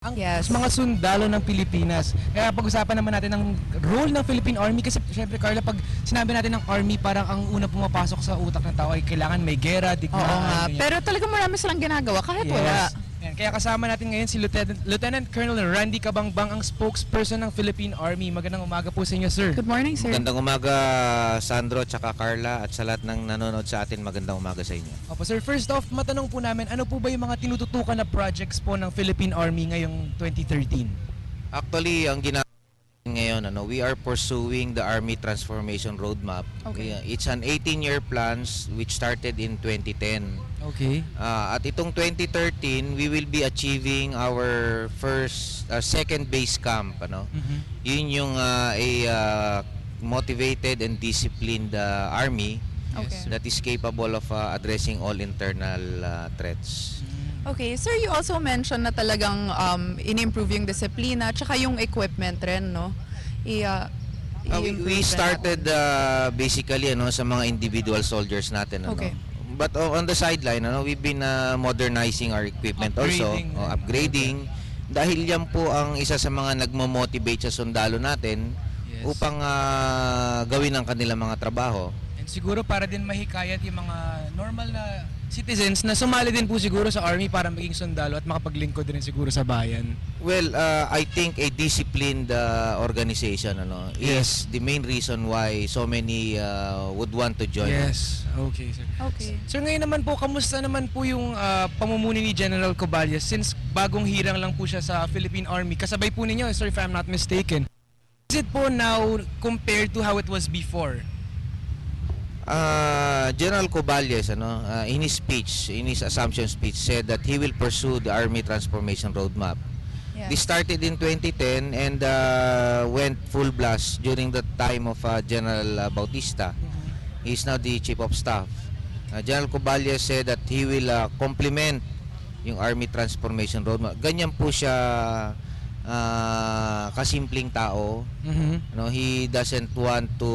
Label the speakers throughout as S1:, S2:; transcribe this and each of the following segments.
S1: Ang
S2: Yes.
S1: mga sundalo ng Pilipinas. Kaya pag-usapan naman natin ang role ng Philippine Army kasi syempre Carla, pag sinabi natin ng Army, parang ang una pumapasok sa utak ng tao ay kailangan may gera,
S2: Oo
S1: digmaan.
S2: nga.
S1: ganyan.
S2: Pero talaga marami silang ginagawa kahit wala.
S1: Yan. Kaya kasama natin ngayon si Lieutenant Colonel Randy Cabangbang, ang spokesperson ng Philippine Army. Magandang umaga po sa inyo, sir.
S2: Good morning, sir.
S3: Magandang umaga, Sandro, tsaka Carla, at sa lahat ng nanonood sa atin, magandang umaga sa inyo.
S1: Opo, sir. First off, matanong po namin, ano po ba yung mga tinututukan na projects po ng Philippine Army ngayong 2013?
S3: Actually, ang ginagawa ngayon, we are pursuing the Army Transformation Roadmap.
S2: Okay.
S3: It's an 18-year plans which started in 2010.
S1: Okay.
S3: At itong 2013, we will be achieving our second base camp. Yun yung motivated and disciplined army
S2: Okay.
S3: that is capable of addressing all internal threats.
S2: Okay, sir, you also mentioned na talagang in-improve yung disiplina tsaka yung equipment rin, no?
S3: We
S2: I-improve rin
S3: started basically sa mga individual soldiers natin.
S2: Okay.
S3: But on the sideline, we've been modernizing our equipment
S1: Upgrading.
S3: also, upgrading. Dahil yan po ang isa sa mga nagmo-motivate sa sundalo natin
S1: Yes.
S3: upang gawin ang kanilang mga trabaho.
S1: And siguro para din mahikayat yung mga normal na citizens na sumali din po siguro sa army para maging sundalo at makapaglingkod din siguro sa bayan.
S3: Well, I think a disciplined organization is the main reason why so many would want to join.
S1: Yes. Okay, sir.
S2: Okay.
S1: Sir, ngayon naman po, kamusta naman po yung pamumuni ni General Coballes since bagong hirang lang po siya sa Philippine Army? Kasabay po ninyo, sir, if I'm not mistaken. Is it po now compared to how it was before?
S3: General Coballes, in his speech, in his assumption speech, said that he will pursue the Army Transformation Roadmap.
S2: Yeah.
S3: This started in 2010 and went full blast during the time of General Bautista. He's now the Chief of Staff. General Coballes said that he will complement yung Army Transformation Roadmap. Ganyan po siya kasimpleng tao. He doesn't want to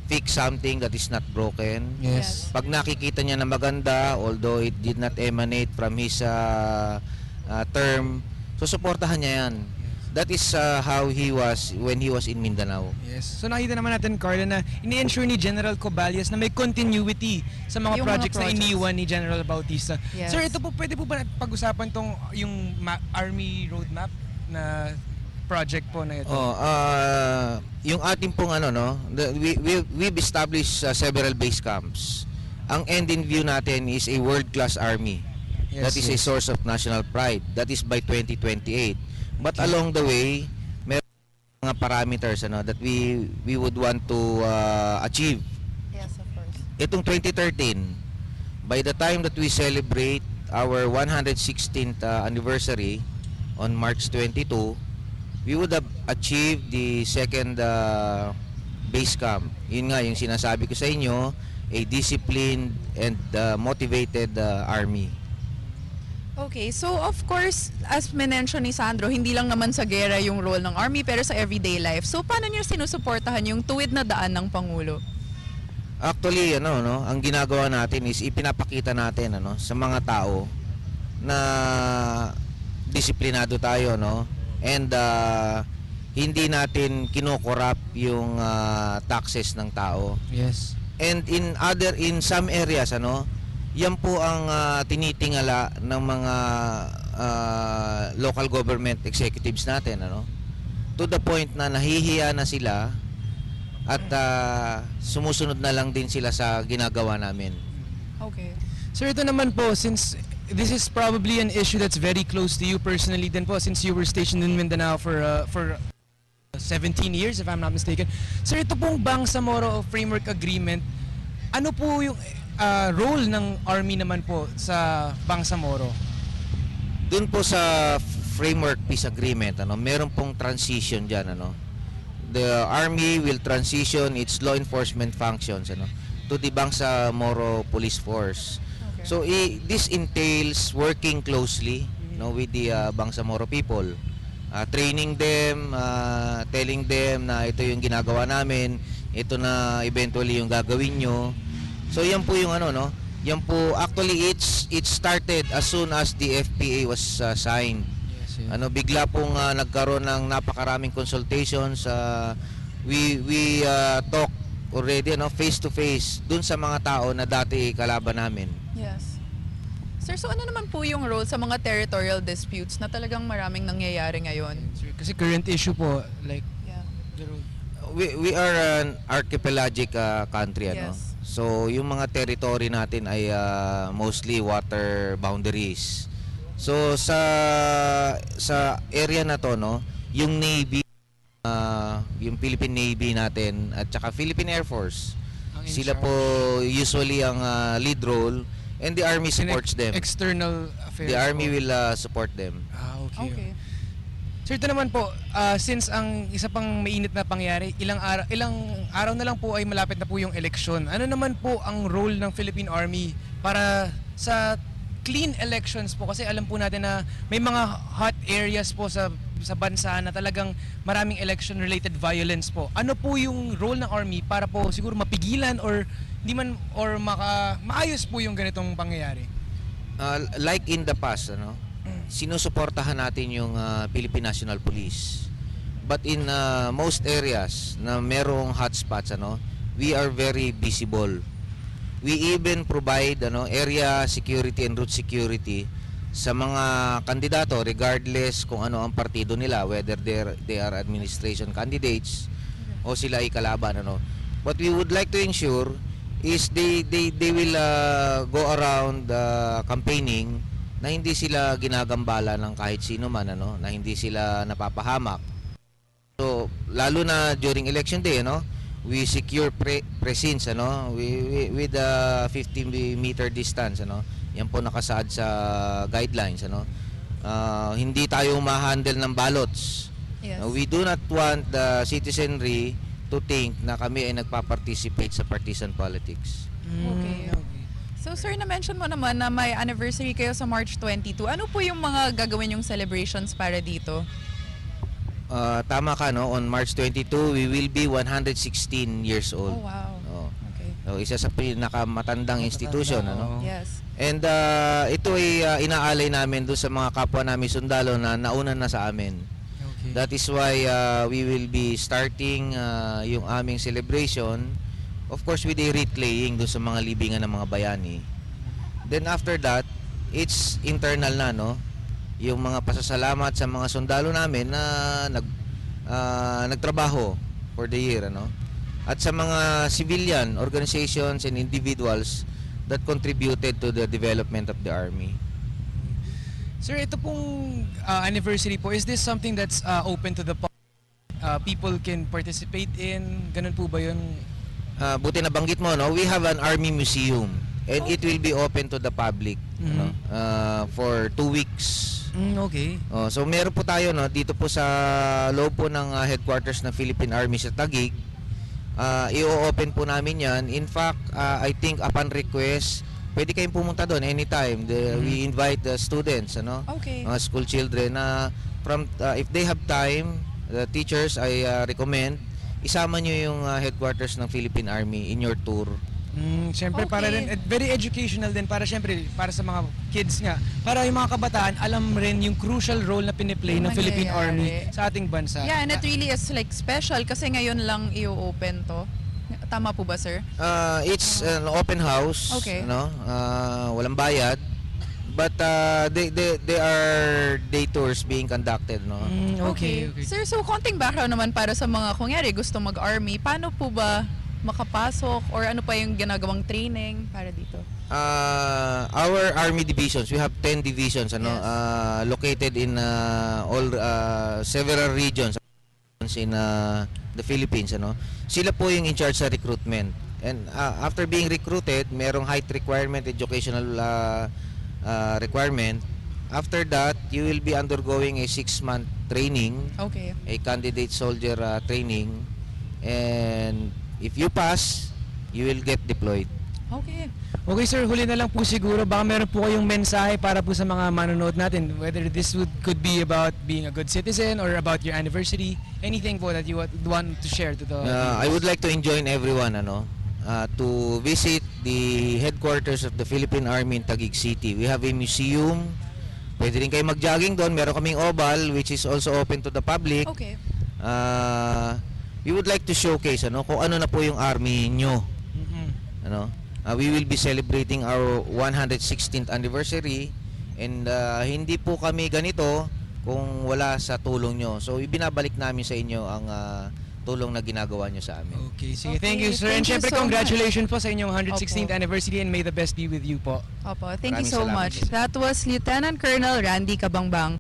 S3: fix something that is not broken.
S1: Yes.
S3: Pag nakikita niya na maganda, although it did not emanate from his term, so suportahan niya yan. That is how he was when he was in Mindanao.
S1: Yes. So nakita naman natin, Carla, na ini-ensure ni General Coballes na may continuity sa mga
S2: Yung mga
S1: projects na
S2: projects.
S1: iniwan ni General Bautista.
S2: Yes.
S1: Sir, ito po, pwede po ba pag-usapan tong yung Army Roadmap na project po na ito?
S3: Yung ating pong we've established several base camps. Ang end in view natin is a world-class army.
S1: Yes,
S3: That is a
S1: yes.
S3: source of national pride. That is by 2028. But along the way, meron mga parameters that we would want to achieve.
S2: Yes, of course.
S3: Itong 2013, by the time that we celebrate our 116th anniversary on March 22, we would have achieved the second base camp. Yun nga yung sinasabi ko sa inyo, a disciplined and motivated army.
S2: Okay, so of course, as mention ni Sandro, hindi lang naman sa gera yung role ng Army pero sa everyday life. So paano niyo sinusuportahan yung tuwid na daan ng Pangulo?
S3: Actually, ang ginagawa natin is ipinapakita natin sa mga tao na disiplinado tayo, and hindi natin kinokorap yung taxes ng tao.
S1: Yes.
S3: And in some areas, yan po ang tinitingala ng mga local government executives natin, to the point na nahihiya na sila at sumusunod na lang din sila sa ginagawa namin.
S2: Okay.
S1: Sir, ito naman po, since this is probably an issue that's very close to you personally din po, since you were stationed in Mindanao for 17 years, if I'm not mistaken. Sir, ito pong Bangsamoro Framework Agreement, ano po yung role ng Army naman po sa Bangsamoro?
S3: Doon po sa Framework Peace Agreement, meron pong transition dyan, The Army will transition its law enforcement functions, to the Bangsamoro Police Force.
S2: Okay.
S3: So this entails working closely with the Bangsamoro people, training them, telling them na ito yung ginagawa namin, ito na eventually yung gagawin nyo. So yan po yung yan po actually it started as soon as the FPA was signed.
S1: yes.
S3: Bigla pong nagkaroon ng napakaraming consultations. We talk already face to face dun sa mga tao na dati kalaban namin.
S2: Yes. Sir, so ano naman po yung role sa mga territorial disputes na talagang maraming nangyayari ngayon?
S1: Sir, kasi current issue po, like,
S2: Yeah.
S1: the road.
S3: We are an archipelagic country,
S2: Yes.
S3: So yung mga territory natin ay mostly water boundaries. So sa area na to, yung Navy, yung Philippine Navy natin at saka Philippine Air Force,
S1: Ang in
S3: sila
S1: charge.
S3: po usually ang lead role, and the Army supports them.
S1: External affairs
S3: The Army
S1: po.
S3: will support them.
S1: Okay.
S2: Okay.
S1: Sir, ito naman po, since ang isa pang mainit na pangyari, ilang araw na lang po ay malapit na po yung eleksyon. Ano naman po ang role ng Philippine Army para sa clean elections po? Kasi alam po natin na may mga hot areas po sa bansa na talagang maraming election-related violence po. Ano po yung role ng Army para po siguro mapigilan or hindi man or maayos po yung ganitong pangyayari?
S3: Like in the past, sinusuportahan natin yung Philippine National Police. But in most areas na merong hotspots, we are very visible. We even provide area security and route security sa mga kandidato regardless kung ano ang partido nila, whether they are administration candidates o sila ay kalaban. What we would like to ensure is they will go around campaigning na hindi sila ginagambala ng kahit sino man, na hindi sila napapahamak. So lalo na during election day, we secure precincts, with a 50-meter distance, yan po nakasaad sa guidelines, hindi tayo ma-handle ng ballots.
S2: Yes.
S3: We do not want the citizenry to think na kami ay nagpa-participate sa partisan politics.
S2: Okay. So sir, na-mention mo naman na may anniversary kayo sa March 22. Ano po yung mga gagawin yung celebrations para dito?
S3: Tama ka, on March 22 we will be 116 years
S2: Oh,
S3: old.
S2: wow.
S3: Oo.
S2: Okay.
S3: So, isa sa pinakamatandang institution,
S1: Oo.
S2: Yes.
S3: And ito ay inaalay namin doon sa mga kapwa namin sundalo na nauna na sa amin.
S1: Okay.
S3: That is why we will be starting yung aming celebration, of course with a wreath laying doon sa mga libingan ng mga bayani. Then after that, it's internal na, yung mga pasasalamat sa mga sundalo namin na nagtrabaho for the year, at sa mga civilian organizations and individuals that contributed to the development of the Army.
S1: Sir, ito pong anniversary po, is this something that's open to the public? People can participate in? Ganun po ba yun?
S3: Buti nabanggit mo, we have an Army Museum and it will be open to the public for 2 weeks.
S1: Okay.
S3: So meron po tayo dito po sa loob po ng headquarters ng Philippine Army sa Taguig. I-open po namin yan. In fact, I think upon request, pwede kayong pumunta doon anytime. We invite the students,
S2: Okay.
S3: mga school children na if they have time, the teachers, I recommend isama nyo yung headquarters ng Philippine Army in your tour.
S1: Siyempre para
S2: Okay.
S1: rin, very educational din para siyempre para sa mga kids nga. Para yung mga kabataan alam rin yung crucial role na piniplay ng Philippine Army
S2: Nangyayari.
S1: sa ating bansa.
S2: Yeah, and it really is like special kasi ngayon lang i-open to. Tama po ba, sir?
S3: It's an open house,
S2: Okay.
S3: walang bayad. But they are day tours being conducted,
S1: Okay.
S2: Sir, so konting background naman para sa mga kunyari gusto mag-army. Paano po ba makapasok or ano pa yung ginagawang training para dito?
S3: Our army divisions, we have 10 divisions,
S2: Yes.
S3: located in all several regions in the Philippines, Sila po yung in charge sa recruitment. And after being recruited, merong height requirement, educational requirement. After that, you will be undergoing a 6-month training,
S2: Okay.
S3: a candidate soldier training, and if you pass, you will get deployed.
S2: Okay.
S1: Okay sir, huli na lang po siguro, baka meron po kayong mensahe para po sa mga manonood natin, whether this could be about being a good citizen or about your anniversary, anything po that you would want to share to the
S3: I would like to enjoin everyone to visit the headquarters of the Philippine Army in Taguig City. We have a museum Pwede rin kayo mag-jogging doon. Meron kaming oval which is also open to the public.
S2: Okay.
S3: We would like to showcase kung ano na po yung army nyo.
S1: Mhm.
S3: We will be celebrating our 116th anniversary and hindi po kami ganito kung wala sa tulong nyo. So ibinabalik namin sa inyo ang tulong na ginagawa nyo sa amin.
S1: Okay, sige.
S2: Okay,
S1: Thank you, sir. And
S2: thank you
S1: syempre,
S2: so
S1: congratulations po sa inyong 116th
S2: Opo.
S1: anniversary and may the best be with you po.
S2: Opo, thank you
S3: Maraming
S2: so
S3: salamat
S2: much.
S3: po.
S2: That was Lieutenant Colonel Randy Cabangbang.